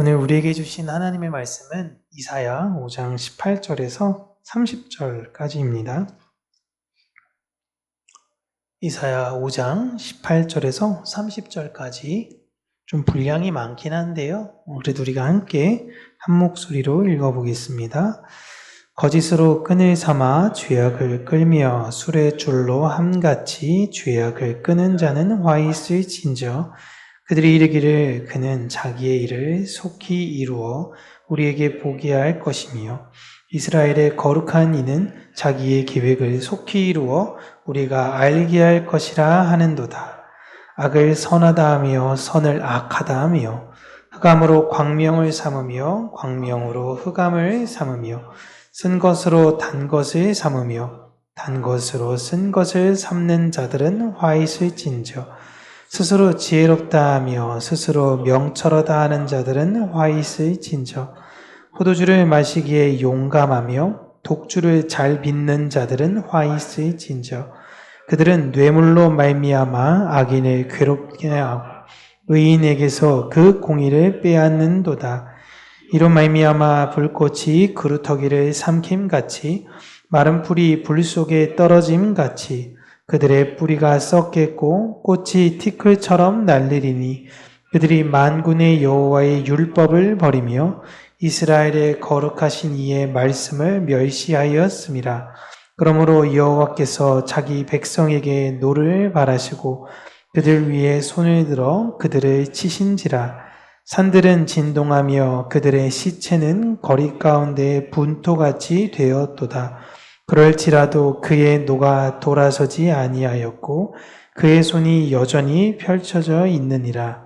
오늘 우리에게 주신 하나님의 말씀은 이사야 5장 18절에서 30절까지입니다. 이사야 5장 18절에서 30절까지 좀 분량이 많긴 한데요. 그래도 우리가 함께 한 목소리로 읽어보겠습니다. 거짓으로 끈을 삼아 죄악을 끌며 술의 줄로 함같이 죄악을 끄는 자는 화 있을진저. 그들이 이르기를 그는 자기의 일을 속히 이루어 우리에게 보게 할 것이며 이스라엘의 거룩한 이는 자기의 계획을 속히 이루어 우리가 알게 할 것이라 하는도다. 악을 선하다 하며 선을 악하다 하며 흑암으로 광명을 삼으며 광명으로 흑암을 삼으며 쓴 것으로 단 것을 삼으며 단 것으로 쓴 것을 삼는 자들은 화 있을진저. 스스로 지혜롭다 하며 스스로 명철하다 하는 자들은 화 있을진저. 포도주를 마시기에 용감하며 독주를 잘 빚는 자들은 화 있을진저. 그들은 뇌물로 말미암아 악인을 괴롭게 하고 의인에게서 그 공의를 빼앗는도다. 이로 말미암아 불꽃이 그루터기를 삼킴같이 마른 풀이 불 속에 떨어짐같이 그들의 뿌리가 썩겠고 꽃이 티끌처럼 날리리니 그들이 만군의 여호와의 율법을 버리며 이스라엘의 거룩하신 이의 말씀을 멸시하였음이라. 그러므로 여호와께서 자기 백성에게 노를 바라시고 그들 위에 손을 들어 그들을 치신지라. 산들은 진동하며 그들의 시체는 거리 가운데 분토같이 되었도다. 그럴지라도 그의 노가 돌아서지 아니하였고 그의 손이 여전히 펼쳐져 있느니라.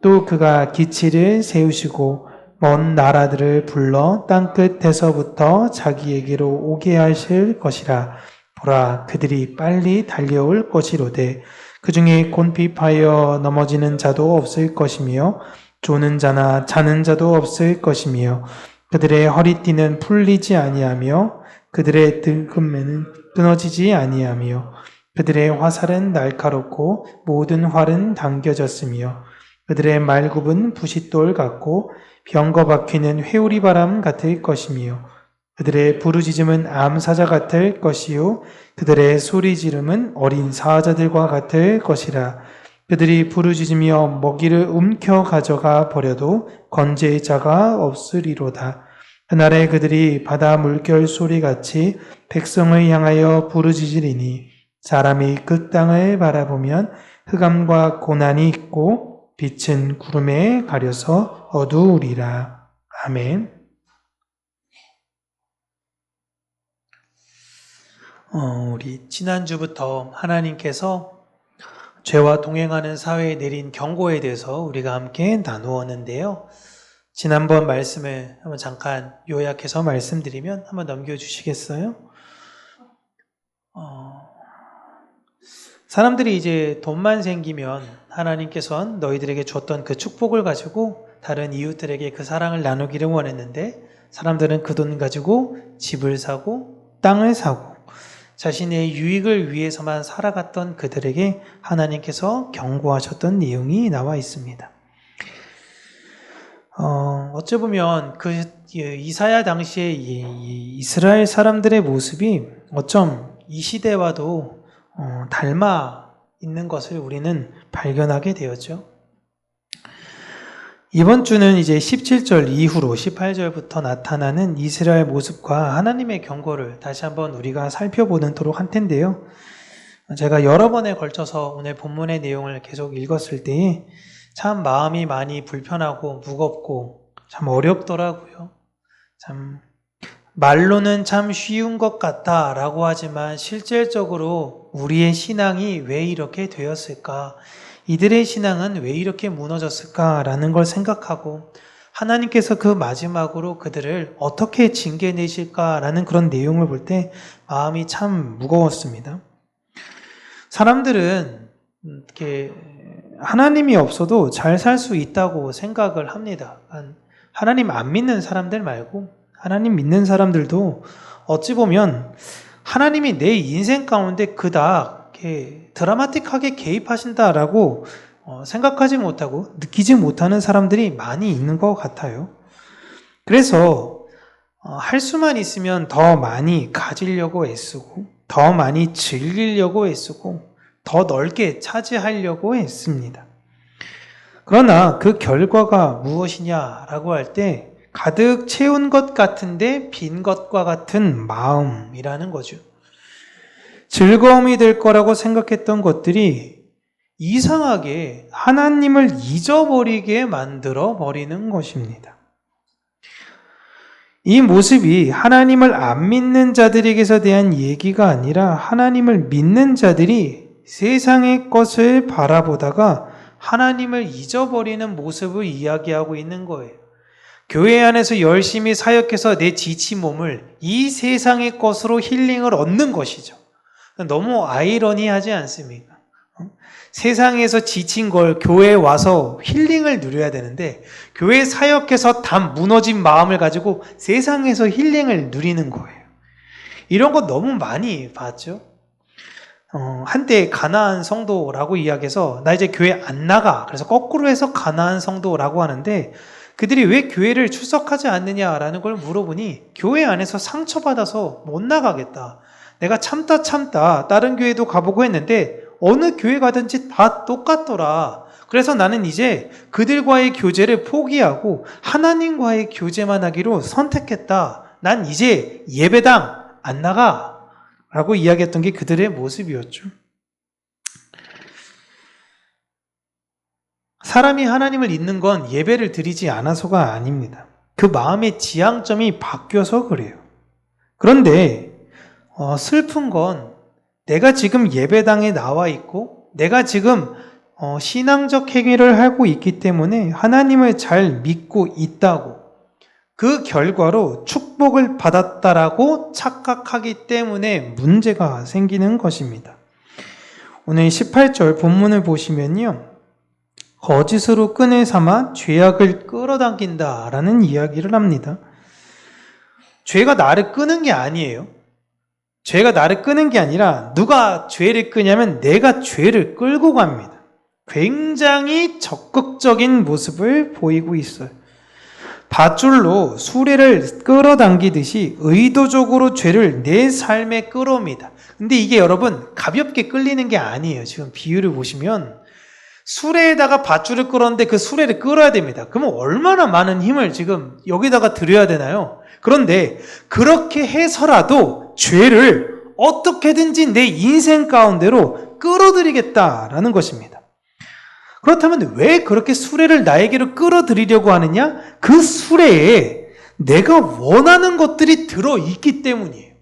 또 그가 기치를 세우시고 먼 나라들을 불러 땅끝에서부터 자기에게로 오게 하실 것이라. 보라, 그들이 빨리 달려올 것이로되 그 중에 곤핍하여 넘어지는 자도 없을 것이며 조는 자나 자는 자도 없을 것이며 그들의 허리띠는 풀리지 아니하며 그들의 등금매는 끊어지지 아니하며 그들의 화살은 날카롭고 모든 활은 당겨졌으며 그들의 말굽은 부싯돌 같고 병거 박히는 회오리 바람 같을 것이며 그들의 부르짖음은 암사자 같을 것이요 그들의 소리 지름은 어린 사자들과 같을 것이라. 그들이 부르짖으며 먹이를 움켜 가져가 버려도 건질 자가 없으리로다. 그날에 그들이 바다 물결 소리같이 백성을 향하여 부르짖으리니 사람이 그 땅을 바라보면 흑암과 고난이 있고 빛은 구름에 가려서 어두우리라. 아멘. 우리 지난주부터 하나님께서 죄와 동행하는 사회에 내린 경고에 대해서 우리가 함께 나누었는데요. 지난번 말씀을 한번 잠깐 요약해서 말씀드리면 한번 넘겨주시겠어요? 사람들이 이제 돈만 생기면 하나님께서는 너희들에게 줬던 그 축복을 가지고 다른 이웃들에게 그 사랑을 나누기를 원했는데 사람들은 그 돈 가지고 집을 사고 땅을 사고 자신의 유익을 위해서만 살아갔던 그들에게 하나님께서 경고하셨던 내용이 나와 있습니다. 어찌 보면 그 이사야 당시에 이스라엘 사람들의 모습이 어쩜 이 시대와도 닮아 있는 것을 우리는 발견하게 되었죠. 이번 주는 이제 17절 이후로 18절부터 나타나는 이스라엘 모습과 하나님의 경고를 다시 한번 우리가 살펴보도록 할 텐데요. 제가 여러 번에 걸쳐서 오늘 본문의 내용을 계속 읽었을 때에 참 마음이 많이 불편하고 무겁고 참 어렵더라고요. 참 말로는 참 쉬운 것 같다라고 하지만 실질적으로 우리의 신앙이 왜 이렇게 되었을까? 이들의 신앙은 왜 이렇게 무너졌을까라는 걸 생각하고 하나님께서 그 마지막으로 그들을 어떻게 징계내실까라는 그런 내용을 볼 때 마음이 참 무거웠습니다. 사람들은 이렇게 하나님이 없어도 잘 살 수 있다고 생각을 합니다. 하나님 안 믿는 사람들 말고 하나님 믿는 사람들도 어찌 보면 하나님이 내 인생 가운데 그닥 이렇게 드라마틱하게 개입하신다라고 생각하지 못하고 느끼지 못하는 사람들이 많이 있는 것 같아요. 그래서 할 수만 있으면 더 많이 가지려고 애쓰고 더 많이 즐기려고 애쓰고 더 넓게 차지하려고 애씁니다. 그러나 그 결과가 무엇이냐라고 할 때 가득 채운 것 같은데 빈 것과 같은 마음이라는 거죠. 즐거움이 될 거라고 생각했던 것들이 이상하게 하나님을 잊어버리게 만들어 버리는 것입니다. 이 모습이 하나님을 안 믿는 자들에게서 대한 얘기가 아니라 하나님을 믿는 자들이 세상의 것을 바라보다가 하나님을 잊어버리는 모습을 이야기하고 있는 거예요. 교회 안에서 열심히 사역해서 내 지친 몸을 이 세상의 것으로 힐링을 얻는 것이죠. 너무 아이러니하지 않습니까? 세상에서 지친 걸 교회에 와서 힐링을 누려야 되는데 교회 사역해서 다 무너진 마음을 가지고 세상에서 힐링을 누리는 거예요. 이런 거 너무 많이 봤죠. 한때 가나안 성도라고 이야기해서 나 이제 교회 안 나가. 그래서 거꾸로 해서 가나안 성도라고 하는데 그들이 왜 교회를 출석하지 않느냐라는 걸 물어보니 교회 안에서 상처받아서 못 나가겠다. 내가 참다 다른 교회도 가보고 했는데 어느 교회 가든지 다 똑같더라. 그래서 나는 이제 그들과의 교제를 포기하고 하나님과의 교제만 하기로 선택했다. 난 이제 예배당 안 나가. 라고 이야기했던 게 그들의 모습이었죠. 사람이 하나님을 잊는 건 예배를 드리지 않아서가 아닙니다. 그 마음의 지향점이 바뀌어서 그래요. 그런데 슬픈 건 내가 지금 예배당에 나와 있고 내가 지금 신앙적 행위를 하고 있기 때문에 하나님을 잘 믿고 있다고 그 결과로 축복을 받았다라고 착각하기 때문에 문제가 생기는 것입니다. 오늘 18절 본문을 보시면요. 거짓으로 끈을 삼아 죄악을 끌어당긴다라는 이야기를 합니다. 죄가 나를 끄는 게 아니에요. 죄가 나를 끄는 게 아니라 누가 죄를 끄냐면 내가 죄를 끌고 갑니다. 굉장히 적극적인 모습을 보이고 있어요. 밧줄로 수레를 끌어당기듯이 의도적으로 죄를 내 삶에 끌어옵니다. 근데 이게 여러분 가볍게 끌리는 게 아니에요. 지금 비유를 보시면 수레에다가 밧줄을 끌었는데 그 수레를 끌어야 됩니다. 그러면 얼마나 많은 힘을 지금 여기다가 들여야 되나요? 그런데 그렇게 해서라도 죄를 어떻게든지 내 인생 가운데로 끌어들이겠다라는 것입니다. 그렇다면 왜 그렇게 수레를 나에게로 끌어들이려고 하느냐? 그 수레에 내가 원하는 것들이 들어있기 때문이에요.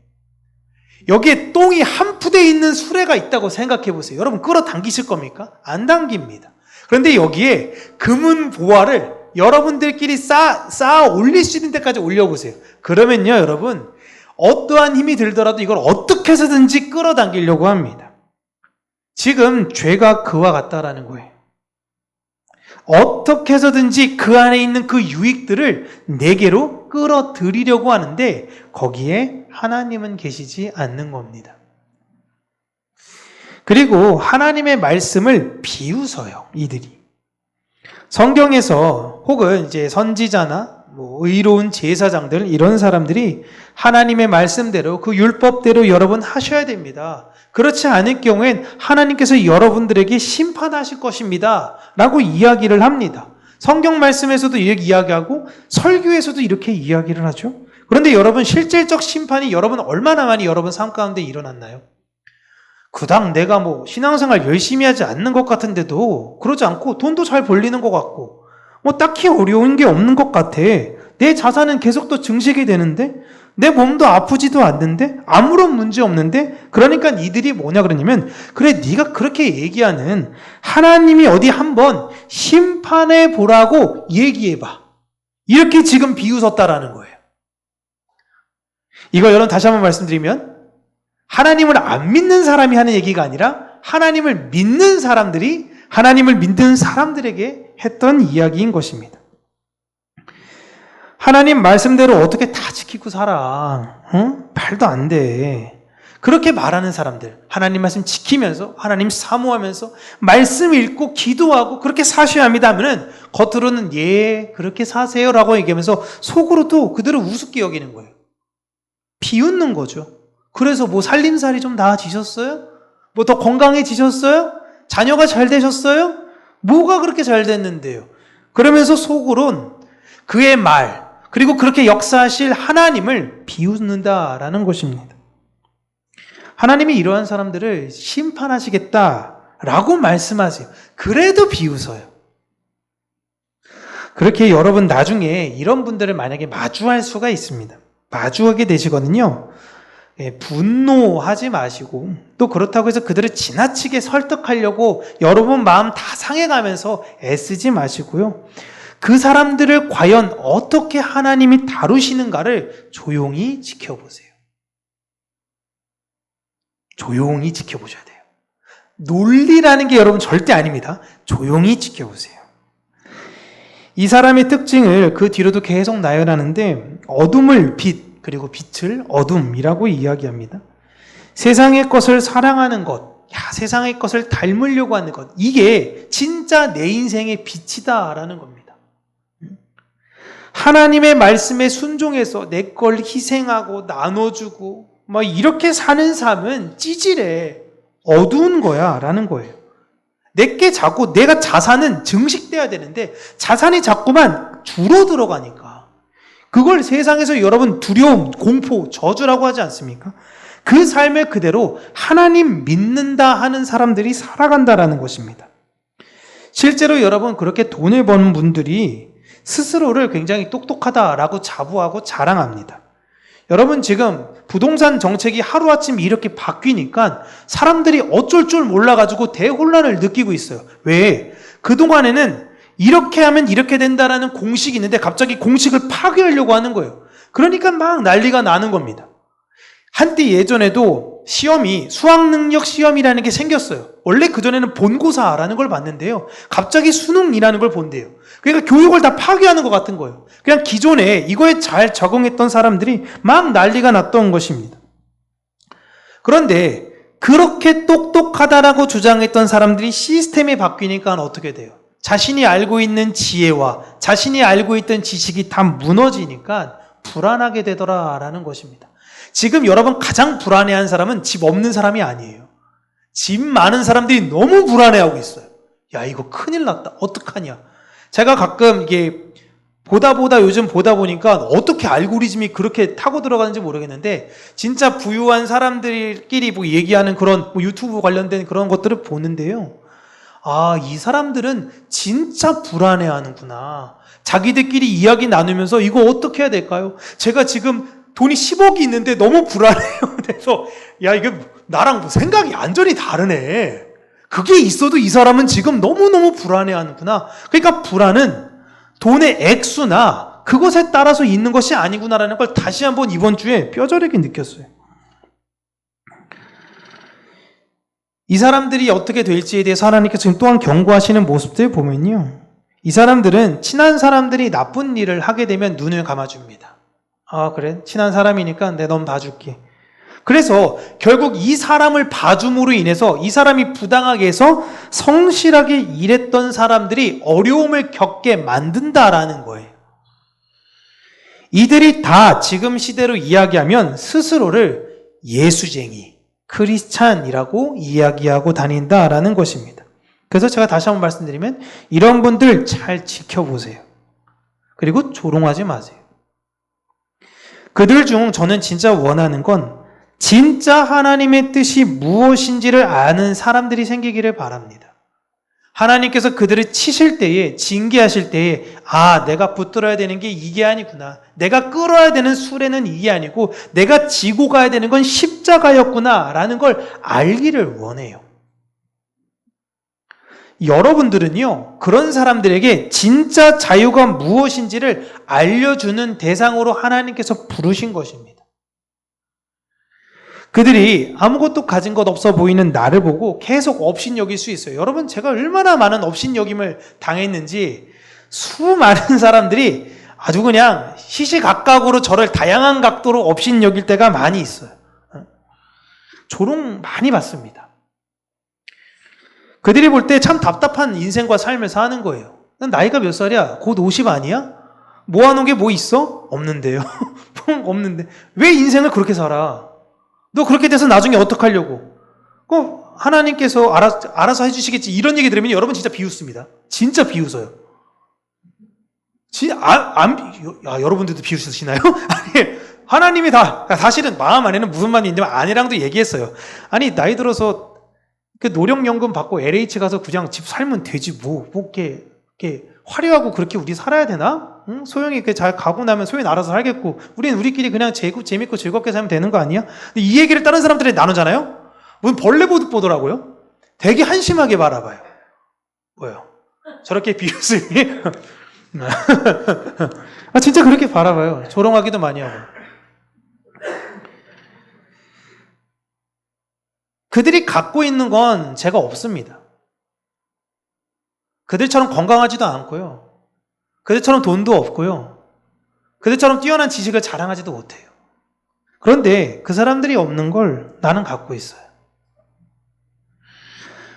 여기에 똥이 한 푸대 있는 수레가 있다고 생각해 보세요. 여러분 끌어당기실 겁니까? 안 당깁니다. 그런데 여기에 금은 보화를 여러분들끼리 쌓아 올릴 수 있는 데까지 올려보세요. 그러면요 여러분 어떠한 힘이 들더라도 이걸 어떻게 해서든지 끌어당기려고 합니다. 지금 죄가 그와 같다라는 거예요. 어떻게 해서든지 그 안에 있는 그 유익들을 내게로 끌어들이려고 하는데 거기에 하나님은 계시지 않는 겁니다. 그리고 하나님의 말씀을 비웃어요, 이들이. 성경에서 혹은 이제 선지자나 의로운 제사장들 이런 사람들이 하나님의 말씀대로 그 율법대로 여러분 하셔야 됩니다. 그렇지 않을 경우엔 하나님께서 여러분들에게 심판하실 것입니다. 라고 이야기를 합니다. 성경 말씀에서도 이렇게 이야기하고 설교에서도 이렇게 이야기를 하죠. 그런데 여러분 실질적 심판이 여러분 얼마나 많이 여러분 삶 가운데 일어났나요? 그당 내가 신앙생활 열심히 하지 않는 것 같은데도 그러지 않고 돈도 잘 벌리는 것 같고 딱히 어려운 게 없는 것 같아. 내 자산은 계속 또 증식이 되는데 내 몸도 아프지도 않는데 아무런 문제 없는데 그러니까 이들이 뭐냐 그러냐면 그래 네가 그렇게 얘기하는 하나님이 어디 한번 심판해 보라고 얘기해봐. 이렇게 지금 비웃었다라는 거예요. 이거 여러분 다시 한번 말씀드리면 하나님을 안 믿는 사람이 하는 얘기가 아니라 하나님을 믿는 사람들이 하나님을 믿는 사람들에게 했던 이야기인 것입니다. 하나님 말씀대로 어떻게 다 지키고 살아? 말도 안 돼. 그렇게 말하는 사람들, 하나님 말씀 지키면서 하나님 사모하면서 말씀 읽고 기도하고 그렇게 사셔야 합니다 하면은 겉으로는 예 그렇게 사세요라고 얘기하면서 속으로도 그들을 우습게 여기는 거예요. 비웃는 거죠. 그래서 뭐 살림살이 좀 나아지셨어요? 뭐 더 건강해지셨어요? 자녀가 잘 되셨어요? 뭐가 그렇게 잘 됐는데요? 그러면서 속으론 그의 말 그리고 그렇게 역사하실 하나님을 비웃는다라는 것입니다. 하나님이 이러한 사람들을 심판하시겠다라고 말씀하세요. 그래도 비웃어요. 그렇게 여러분 나중에 이런 분들을 만약에 마주할 수가 있습니다. 마주하게 되시거든요. 분노하지 마시고 또 그렇다고 해서 그들을 지나치게 설득하려고 여러분 마음 다 상해가면서 애쓰지 마시고요. 그 사람들을 과연 어떻게 하나님이 다루시는가를 조용히 지켜보세요. 조용히 지켜보셔야 돼요. 논리라는 게 여러분 절대 아닙니다. 조용히 지켜보세요. 이 사람의 특징을 그 뒤로도 계속 나열하는데 어둠을 빛, 그리고 빛을 어둠이라고 이야기합니다. 세상의 것을 사랑하는 것, 세상의 것을 닮으려고 하는 것, 이게 진짜 내 인생의 빛이다라는 겁니다. 하나님의 말씀에 순종해서 내 걸 희생하고 나눠주고 이렇게 사는 삶은 찌질해. 어두운 거야 라는 거예요. 내게 자꾸 내가 자산은 증식돼야 되는데 자산이 자꾸만 줄어들어가니까 그걸 세상에서 여러분 두려움, 공포, 저주라고 하지 않습니까? 그 삶을 그대로 하나님 믿는다 하는 사람들이 살아간다라는 것입니다. 실제로 여러분 그렇게 돈을 버는 분들이 스스로를 굉장히 똑똑하다라고 자부하고 자랑합니다. 여러분 지금 부동산 정책이 하루아침 이렇게 바뀌니까 사람들이 어쩔 줄 몰라가지고 대혼란을 느끼고 있어요. 왜? 그동안에는 이렇게 하면 이렇게 된다라는 공식이 있는데 갑자기 공식을 파괴하려고 하는 거예요. 그러니까 막 난리가 나는 겁니다. 한때 예전에도 시험이 수학능력 시험이라는 게 생겼어요. 원래 그전에는 본고사라는 걸 봤는데요. 갑자기 수능이라는 걸 본대요. 그러니까 교육을 다 파괴하는 것 같은 거예요. 그냥 기존에 이거에 잘 적응했던 사람들이 막 난리가 났던 것입니다. 그런데 그렇게 똑똑하다라고 주장했던 사람들이 시스템이 바뀌니까 어떻게 돼요? 자신이 알고 있는 지혜와 자신이 알고 있던 지식이 다 무너지니까 불안하게 되더라라는 것입니다. 지금 여러분 가장 불안해한 사람은 집 없는 사람이 아니에요. 집 많은 사람들이 너무 불안해하고 있어요. 야, 이거 큰일 났다. 어떡하냐. 제가 가끔 이게 보다 요즘 보다 보니까 어떻게 알고리즘이 그렇게 타고 들어가는지 모르겠는데 진짜 부유한 사람들끼리 얘기하는 그런 유튜브 관련된 그런 것들을 보는데요. 아, 이 사람들은 진짜 불안해하는구나. 자기들끼리 이야기 나누면서 이거 어떻게 해야 될까요? 제가 지금 돈이 10억이 있는데 너무 불안해요. 그래서 야, 이게 나랑 생각이 완전히 다르네. 그게 있어도 이 사람은 지금 너무너무 불안해하는구나. 그러니까 불안은 돈의 액수나 그것에 따라서 있는 것이 아니구나라는 걸 다시 한번 이번 주에 뼈저리게 느꼈어요. 이 사람들이 어떻게 될지에 대해서 하나님께서 지금 또한 경고하시는 모습들 보면요. 이 사람들은 친한 사람들이 나쁜 일을 하게 되면 눈을 감아줍니다. 아, 그래? 친한 사람이니까 내가 넌 봐줄게. 그래서 결국 이 사람을 봐줌으로 인해서 이 사람이 부당하게 해서 성실하게 일했던 사람들이 어려움을 겪게 만든다라는 거예요. 이들이 다 지금 시대로 이야기하면 스스로를 예수쟁이, 크리스찬이라고 이야기하고 다닌다라는 것입니다. 그래서 제가 다시 한번 말씀드리면 이런 분들 잘 지켜보세요. 그리고 조롱하지 마세요. 그들 중 저는 진짜 원하는 건 진짜 하나님의 뜻이 무엇인지를 아는 사람들이 생기기를 바랍니다. 하나님께서 그들을 치실 때에, 징계하실 때에 아, 내가 붙들어야 되는 게 이게 아니구나. 내가 끌어야 되는 수레는 이게 아니고 내가 지고 가야 되는 건 십자가였구나 라는 걸 알기를 원해요. 여러분들은요, 그런 사람들에게 진짜 자유가 무엇인지를 알려주는 대상으로 하나님께서 부르신 것입니다. 그들이 아무것도 가진 것 없어 보이는 나를 보고 계속 업신여길 수 있어요. 여러분, 제가 얼마나 많은 업신여김을 당했는지 수많은 사람들이 아주 그냥 시시각각으로 저를 다양한 각도로 업신여길 때가 많이 있어요. 조롱 많이 받습니다. 그들이 볼 때 참 답답한 인생과 삶을 사는 거예요. 난 나이가 몇 살이야? 곧 50 아니야? 모아놓은 게 뭐 있어? 없는데요. 없는데. 왜 인생을 그렇게 살아? 너 그렇게 돼서 나중에 어떡하려고? 하나님께서 알아서 해주시겠지. 이런 얘기 들으면 여러분 진짜 비웃습니다. 진짜 비웃어요. 여러분들도 비웃으시나요? 아니, 하나님이 사실은 마음 안에는 무슨 말이 있냐면 아내랑도 얘기했어요. 아니, 나이 들어서 그 노령연금 받고 LH 가서 그냥 집 살면 되지, 이렇게 화려하고 그렇게 우리 살아야 되나? 응? 소영이 잘 가고 나면 소영이 알아서 살겠고, 우리끼리 그냥 재밌고 즐겁게 살면 되는 거 아니야? 근데 이 얘기를 다른 사람들이 나누잖아요? 무슨 벌레 보더라고요? 되게 한심하게 바라봐요. 뭐요? 저렇게 비웃으니? 진짜 그렇게 바라봐요. 조롱하기도 많이 하고. 그들이 갖고 있는 건 제가 없습니다. 그들처럼 건강하지도 않고요. 그들처럼 돈도 없고요. 그들처럼 뛰어난 지식을 자랑하지도 못해요. 그런데 그 사람들이 없는 걸 나는 갖고 있어요.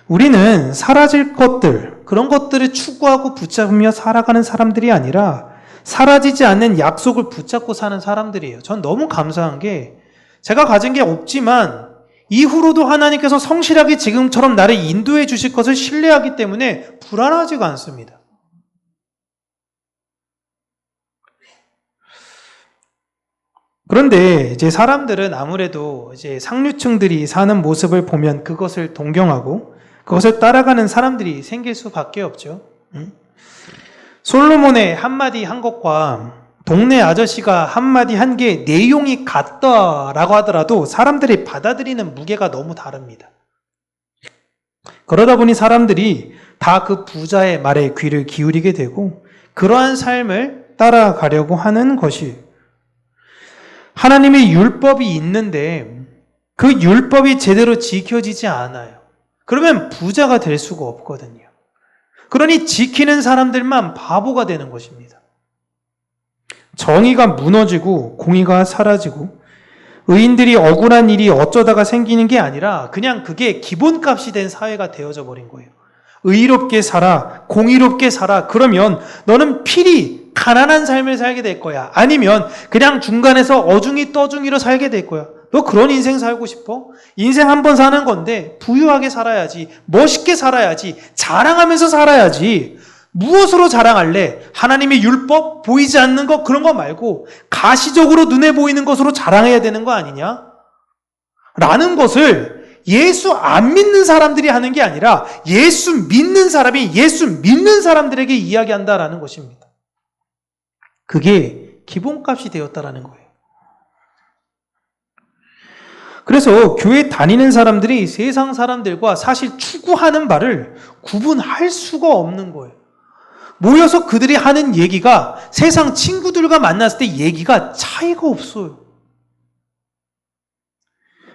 우리는 사라질 것들, 그런 것들을 추구하고 붙잡으며 살아가는 사람들이 아니라 사라지지 않는 약속을 붙잡고 사는 사람들이에요. 전 너무 감사한 게 제가 가진 게 없지만 이후로도 하나님께서 성실하게 지금처럼 나를 인도해 주실 것을 신뢰하기 때문에 불안하지가 않습니다. 그런데 이제 사람들은 아무래도 이제 상류층들이 사는 모습을 보면 그것을 동경하고 그것을 따라가는 사람들이 생길 수밖에 없죠. 솔로몬의 한마디 한 것과 동네 아저씨가 한마디 한 게 내용이 같다라고 하더라도 사람들이 받아들이는 무게가 너무 다릅니다. 그러다 보니 사람들이 다 그 부자의 말에 귀를 기울이게 되고 그러한 삶을 따라가려고 하는 것이 하나님의 율법이 있는데 그 율법이 제대로 지켜지지 않아요. 그러면 부자가 될 수가 없거든요. 그러니 지키는 사람들만 바보가 되는 것입니다. 정의가 무너지고 공의가 사라지고 의인들이 억울한 일이 어쩌다가 생기는 게 아니라 그냥 그게 기본값이 된 사회가 되어져 버린 거예요. 의롭게 살아, 공의롭게 살아. 그러면 너는 필히 가난한 삶을 살게 될 거야. 아니면 그냥 중간에서 어중이 떠중이로 살게 될 거야. 너 그런 인생 살고 싶어? 인생 한 번 사는 건데 부유하게 살아야지, 멋있게 살아야지, 자랑하면서 살아야지. 무엇으로 자랑할래? 하나님의 율법? 보이지 않는 것 그런 거 말고 가시적으로 눈에 보이는 것으로 자랑해야 되는 거 아니냐? 라는 것을 예수 안 믿는 사람들이 하는 게 아니라 예수 믿는 사람이 예수 믿는 사람들에게 이야기한다라는 것입니다. 그게 기본값이 되었다라는 거예요. 그래서 교회 다니는 사람들이 세상 사람들과 사실 추구하는 바를 구분할 수가 없는 거예요. 모여서 그들이 하는 얘기가 세상 친구들과 만났을 때 얘기가 차이가 없어요.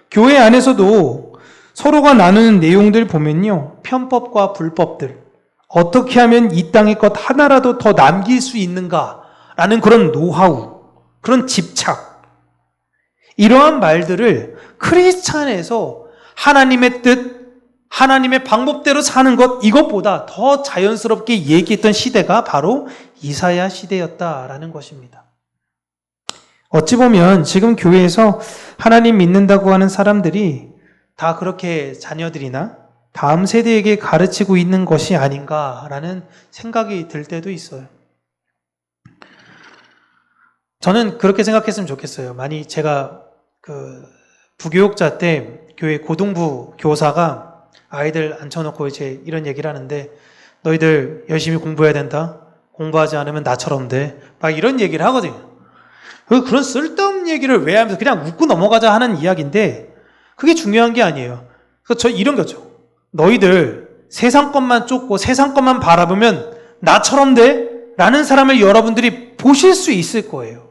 교회 안에서도 서로가 나누는 내용들 보면요. 편법과 불법들. 어떻게 하면 이 땅의 것 하나라도 더 남길 수 있는가라는 그런 노하우, 그런 집착. 이러한 말들을 크리스찬에서 하나님의 뜻, 하나님의 방법대로 사는 것 이것보다 더 자연스럽게 얘기했던 시대가 바로 이사야 시대였다라는 것입니다. 어찌 보면 지금 교회에서 하나님 믿는다고 하는 사람들이 다 그렇게 자녀들이나 다음 세대에게 가르치고 있는 것이 아닌가라는 생각이 들 때도 있어요. 저는 그렇게 생각했으면 좋겠어요. 많이 제가 부교육자 때 교회 고등부 교사가 아이들 앉혀놓고 이제 이런 얘기를 하는데 너희들 열심히 공부해야 된다. 공부하지 않으면 나처럼 돼. 막 이런 얘기를 하거든요. 그런 쓸데없는 얘기를 왜 하면서 그냥 웃고 넘어가자 하는 이야기인데 그게 중요한 게 아니에요. 그래서 저 이런 거죠. 너희들 세상 것만 쫓고 세상 것만 바라보면 나처럼 돼? 라는 사람을 여러분들이 보실 수 있을 거예요.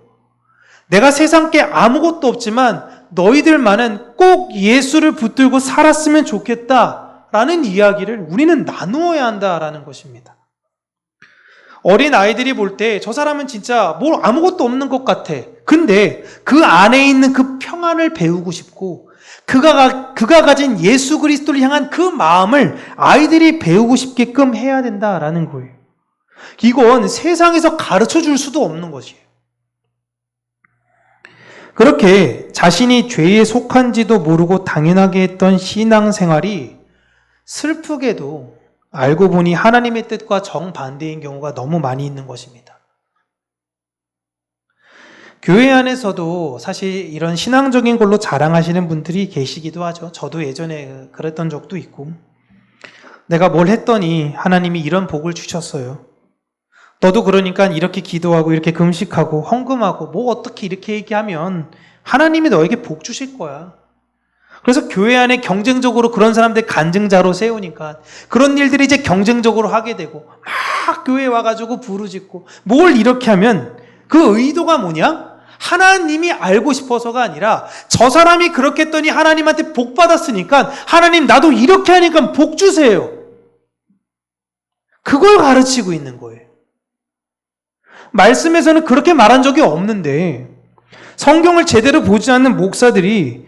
내가 세상 게 아무것도 없지만 너희들만은 꼭 예수를 붙들고 살았으면 좋겠다라는 이야기를 우리는 나누어야 한다라는 것입니다. 어린 아이들이 볼 때 저 사람은 진짜 아무것도 없는 것 같아. 근데 그 안에 있는 그 평안을 배우고 싶고 그가 가진 예수 그리스도를 향한 그 마음을 아이들이 배우고 싶게끔 해야 된다라는 거예요. 이건 세상에서 가르쳐 줄 수도 없는 것이에요. 그렇게 자신이 죄에 속한지도 모르고 당연하게 했던 신앙생활이 슬프게도 알고 보니 하나님의 뜻과 정반대인 경우가 너무 많이 있는 것입니다. 교회 안에서도 사실 이런 신앙적인 걸로 자랑하시는 분들이 계시기도 하죠. 저도 예전에 그랬던 적도 있고, 내가 뭘 했더니 하나님이 이런 복을 주셨어요. 너도 그러니까 이렇게 기도하고 이렇게 금식하고 헌금하고 뭐 어떻게 이렇게 얘기하면 하나님이 너에게 복 주실 거야. 그래서 교회 안에 경쟁적으로 그런 사람들 간증자로 세우니까 그런 일들이 이제 경쟁적으로 하게 되고 막 교회에 와가지고 부르짖고 뭘 이렇게 하면 그 의도가 뭐냐? 하나님이 알고 싶어서가 아니라 저 사람이 그렇게 했더니 하나님한테 복 받았으니까 하나님 나도 이렇게 하니까 복 주세요. 그걸 가르치고 있는 거예요. 말씀에서는 그렇게 말한 적이 없는데 성경을 제대로 보지 않는 목사들이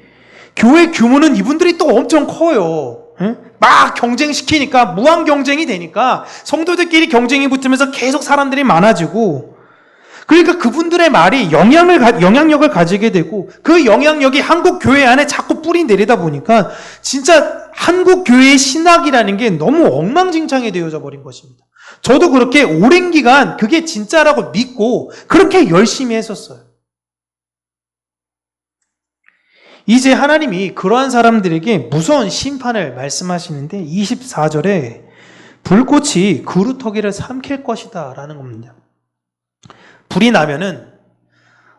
교회 규모는 이분들이 또 엄청 커요. 막 경쟁시키니까 무한 경쟁이 되니까 성도들끼리 경쟁이 붙으면서 계속 사람들이 많아지고 그러니까 그분들의 말이 영향력을 가지게 되고 그 영향력이 한국 교회 안에 자꾸 뿌리 내리다 보니까 진짜 한국 교회의 신학이라는 게 너무 엉망진창이 되어져 버린 것입니다. 저도 그렇게 오랜 기간 그게 진짜라고 믿고 그렇게 열심히 했었어요. 이제 하나님이 그러한 사람들에게 무서운 심판을 말씀하시는데 24절에 불꽃이 그루터기를 삼킬 것이다 라는 겁니다. 불이 나면은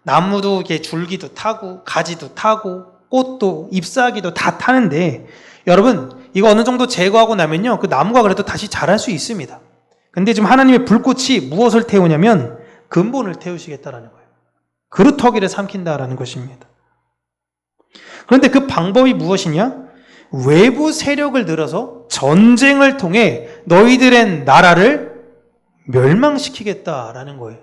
나무도 이렇게 줄기도 타고 가지도 타고 꽃도 잎사귀도 다 타는데 여러분 이거 어느 정도 제거하고 나면요 그 나무가 그래도 다시 자랄 수 있습니다. 근데 지금 하나님의 불꽃이 무엇을 태우냐면 근본을 태우시겠다라는 거예요. 그루터기를 삼킨다라는 것입니다. 그런데 그 방법이 무엇이냐? 외부 세력을 들어서 전쟁을 통해 너희들의 나라를 멸망시키겠다라는 거예요.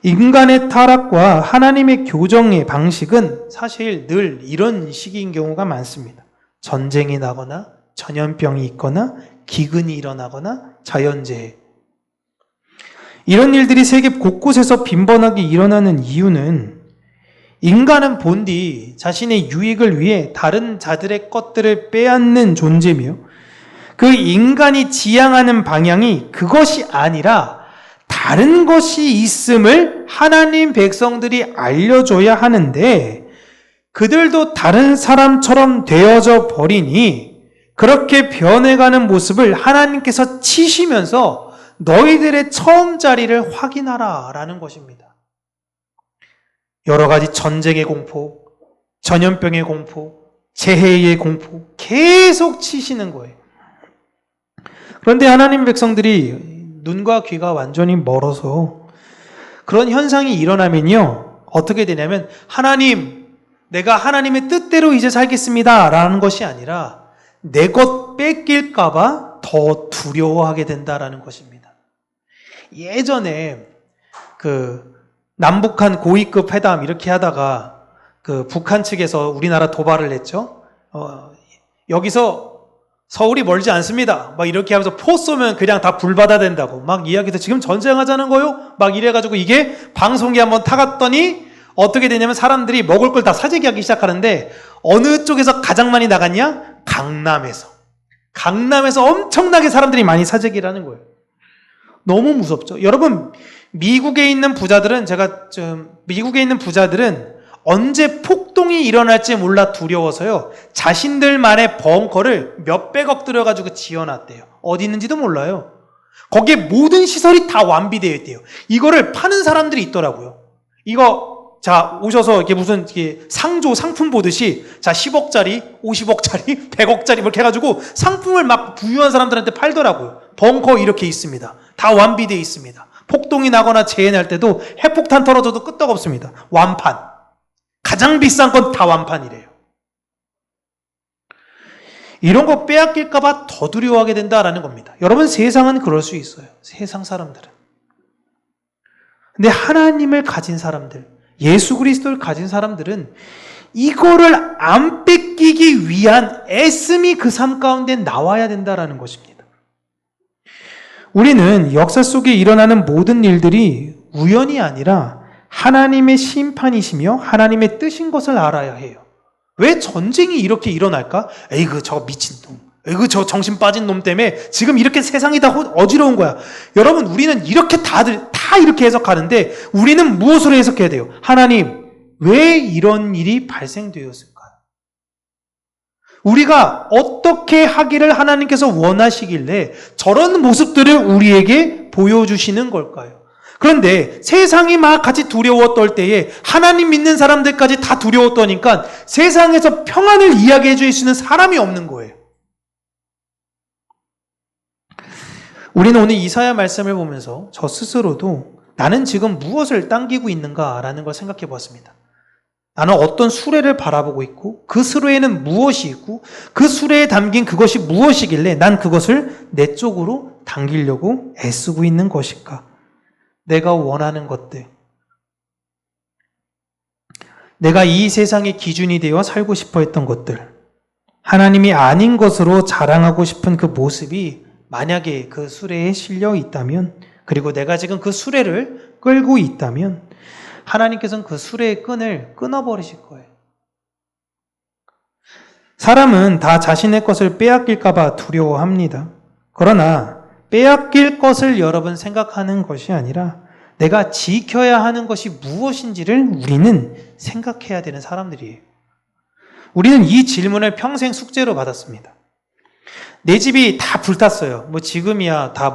인간의 타락과 하나님의 교정의 방식은 사실 늘 이런 식인 경우가 많습니다. 전쟁이 나거나 전염병이 있거나 기근이 일어나거나 자연재해. 이런 일들이 세계 곳곳에서 빈번하게 일어나는 이유는 인간은 본디 자신의 유익을 위해 다른 자들의 것들을 빼앗는 존재며 그 인간이 지향하는 방향이 그것이 아니라 다른 것이 있음을 하나님 백성들이 알려줘야 하는데 그들도 다른 사람처럼 되어져 버리니 그렇게 변해가는 모습을 하나님께서 치시면서 너희들의 처음 자리를 확인하라 라는 것입니다. 여러 가지 전쟁의 공포, 전염병의 공포, 재해의 공포 계속 치시는 거예요. 그런데 하나님 백성들이 눈과 귀가 완전히 멀어서 그런 현상이 일어나면요 어떻게 되냐면 하나님 내가 하나님의 뜻대로 이제 살겠습니다 라는 것이 아니라 내 것 뺏길까 봐 더 두려워하게 된다라는 것입니다. 예전에 그 남북한 고위급 회담 이렇게 하다가 그 북한 측에서 우리나라 도발을 했죠. 여기서 서울이 멀지 않습니다. 막 이렇게 하면서 포 쏘면 그냥 다 불받아 된다고 막 이야기해서 지금 전쟁하자는 거요? 막 이래가지고 이게 방송에 한번 타갔더니 어떻게 되냐면 사람들이 먹을 걸 다 사재기하기 시작하는데 어느 쪽에서 가장 많이 나갔냐? 강남에서 엄청나게 사람들이 많이 사재기를 하는 거예요. 너무 무섭죠. 여러분 미국에 있는 부자들은 언제 폭동이 일어날지 몰라 두려워서요. 자신들만의 벙커를 몇백억 들여가지고 지어놨대요. 어디 있는지도 몰라요. 거기에 모든 시설이 다 완비되어 있대요. 이거를 파는 사람들이 있더라고요. 이거 자 오셔서 이렇게 무슨 상품 보듯이 자 10억짜리, 50억짜리, 100억짜리 이렇게 해가지고 상품을 막 부유한 사람들한테 팔더라고요. 벙커 이렇게 있습니다. 다 완비되어 있습니다. 폭동이 나거나 재해 날 때도 핵폭탄 떨어져도 끄떡없습니다. 완판. 가장 비싼 건 다 완판이래요. 이런 거 빼앗길까 봐 더 두려워하게 된다라는 겁니다. 여러분 세상은 그럴 수 있어요. 세상 사람들은. 근데 하나님을 가진 사람들, 예수 그리스도를 가진 사람들은 이거를 안 뺏기기 위한 애씀이 그 삶 가운데 나와야 된다라는 것입니다. 우리는 역사 속에 일어나는 모든 일들이 우연이 아니라 하나님의 심판이시며 하나님의 뜻인 것을 알아야 해요. 왜 전쟁이 이렇게 일어날까? 에이그 저 미친놈, 에이그 저 정신 빠진 놈 때문에 지금 이렇게 세상이 다 어지러운 거야. 여러분, 우리는 이렇게 다 이렇게 해석하는데 우리는 무엇으로 해석해야 돼요? 하나님, 왜 이런 일이 발생되었을까요? 우리가 어떻게 하기를 하나님께서 원하시길래 저런 모습들을 우리에게 보여주시는 걸까요? 그런데 세상이 막 같이 두려워 떨 때에 하나님 믿는 사람들까지 다 두려워 떠니까 세상에서 평안을 이야기해 줄 수 있는 사람이 없는 거예요. 우리는 오늘 이사야 말씀을 보면서 저 스스로도 나는 지금 무엇을 당기고 있는가라는 걸 생각해 보았습니다. 나는 어떤 수레를 바라보고 있고 그 수레에는 무엇이 있고 그 수레에 담긴 그것이 무엇이길래 난 그것을 내 쪽으로 당기려고 애쓰고 있는 것일까? 내가 원하는 것들, 내가 이 세상의 기준이 되어 살고 싶어 했던 것들, 하나님이 아닌 것으로 자랑하고 싶은 그 모습이 만약에 그 수레에 실려 있다면, 그리고 내가 지금 그 수레를 끌고 있다면 하나님께서는 그 수레의 끈을 끊어버리실 거예요. 사람은 다 자신의 것을 빼앗길까 봐 두려워합니다. 그러나 빼앗길 것을 여러분 생각하는 것이 아니라 내가 지켜야 하는 것이 무엇인지를 우리는 생각해야 되는 사람들이에요. 우리는 이 질문을 평생 숙제로 받았습니다. 내 집이 다 불탔어요. 지금이야 다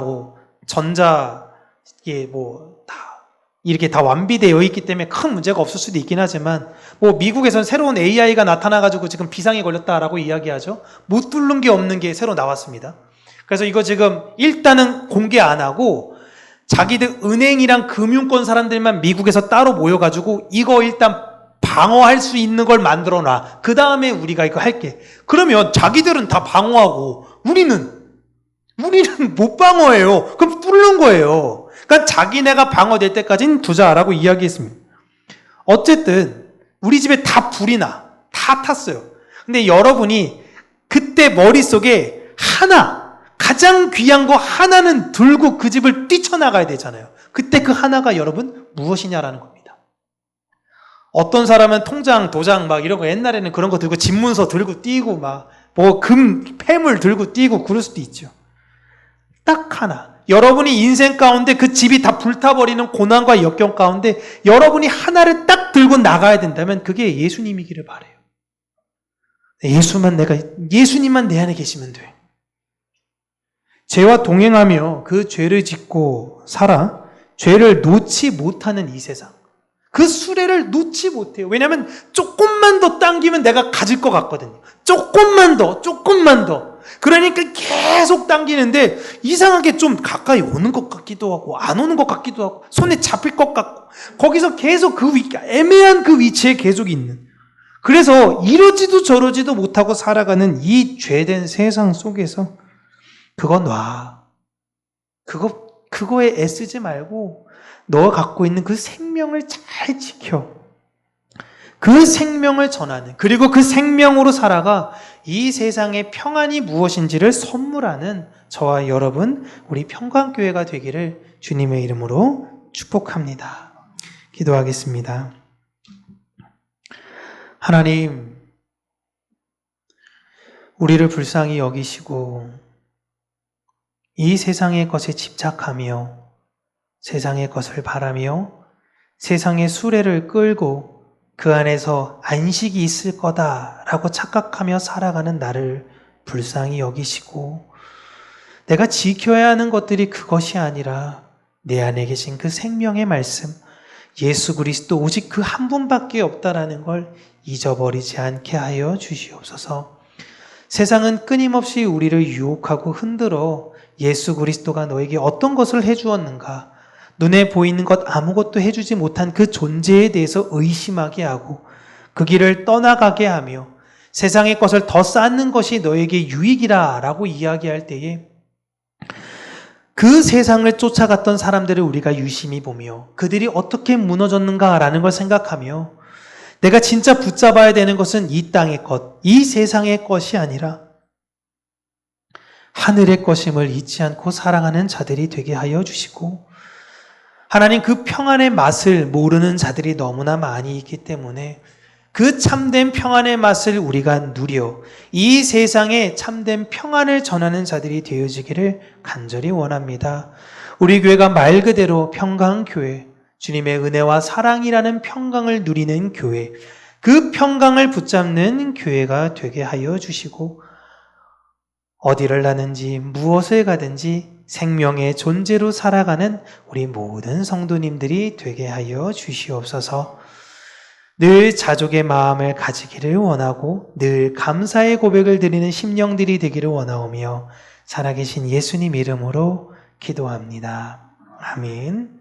이렇게 다 완비되어 있기 때문에 큰 문제가 없을 수도 있긴 하지만 미국에선 새로운 AI가 나타나가지고 지금 비상이 걸렸다라고 이야기하죠. 못 뚫는 게 없는 게 새로 나왔습니다. 그래서 이거 지금 일단은 공개 안 하고 자기들 은행이랑 금융권 사람들만 미국에서 따로 모여가지고 이거 일단 방어할 수 있는 걸 만들어놔. 그 다음에 우리가 이거 할게. 그러면 자기들은 다 방어하고 우리는 못 방어해요. 그럼 뚫는 거예요. 그러니까 자기네가 방어될 때까지는 두자라고 이야기했습니다. 어쨌든 우리 집에 다 불이 나. 다 탔어요. 근데 여러분이 그때 머릿속에 가장 귀한 거 하나는 들고 그 집을 뛰쳐나가야 되잖아요. 그때 그 하나가 여러분 무엇이냐라는 겁니다. 어떤 사람은 통장, 도장 이런 거 옛날에는 그런 거 들고 집문서 들고 뛰고 폐물 들고 뛰고 그럴 수도 있죠. 딱 하나. 여러분이 인생 가운데 그 집이 다 불타버리는 고난과 역경 가운데 여러분이 하나를 딱 들고 나가야 된다면 그게 예수님이기를 바라요. 예수님만 내 안에 계시면 돼. 죄와 동행하며 그 죄를 짓고 살아 죄를 놓지 못하는 이 세상. 그 수레를 놓지 못해요. 왜냐하면 조금만 더 당기면 내가 가질 것 같거든요. 조금만 더. 그러니까 계속 당기는데 이상하게 좀 가까이 오는 것 같기도 하고 안 오는 것 같기도 하고 손에 잡힐 것 같고 거기서 계속 애매한 그 위치에 계속 있는. 그래서 이러지도 저러지도 못하고 살아가는 이 죄된 세상 속에서 그거 놔. 그거에 애쓰지 말고 너가 갖고 있는 그 생명을 잘 지켜. 그 생명을 전하는, 그리고 그 생명으로 살아가 이 세상의 평안이 무엇인지를 선물하는 저와 여러분, 우리 평강교회가 되기를 주님의 이름으로 축복합니다. 기도하겠습니다. 하나님, 우리를 불쌍히 여기시고 이 세상의 것에 집착하며 세상의 것을 바라며 세상의 수레를 끌고 그 안에서 안식이 있을 거다라고 착각하며 살아가는 나를 불쌍히 여기시고 내가 지켜야 하는 것들이 그것이 아니라 내 안에 계신 그 생명의 말씀 예수 그리스도 오직 그 한 분밖에 없다라는 걸 잊어버리지 않게 하여 주시옵소서. 세상은 끊임없이 우리를 유혹하고 흔들어 예수 그리스도가 너에게 어떤 것을 해주었는가, 눈에 보이는 것 아무것도 해주지 못한 그 존재에 대해서 의심하게 하고 그 길을 떠나가게 하며 세상의 것을 더 쌓는 것이 너에게 유익이라 라고 이야기할 때에 그 세상을 쫓아갔던 사람들을 우리가 유심히 보며 그들이 어떻게 무너졌는가라는 걸 생각하며 내가 진짜 붙잡아야 되는 것은 이 땅의 것, 이 세상의 것이 아니라 하늘의 것임을 잊지 않고 사랑하는 자들이 되게 하여 주시고, 하나님 그 평안의 맛을 모르는 자들이 너무나 많이 있기 때문에 그 참된 평안의 맛을 우리가 누려 이 세상에 참된 평안을 전하는 자들이 되어지기를 간절히 원합니다. 우리 교회가 말 그대로 평강교회, 주님의 은혜와 사랑이라는 평강을 누리는 교회, 그 평강을 붙잡는 교회가 되게 하여 주시고, 어디를 가든지 무엇을 가든지 생명의 존재로 살아가는 우리 모든 성도님들이 되게 하여 주시옵소서. 늘 자족의 마음을 가지기를 원하고 늘 감사의 고백을 드리는 심령들이 되기를 원하오며 살아계신 예수님 이름으로 기도합니다. 아멘.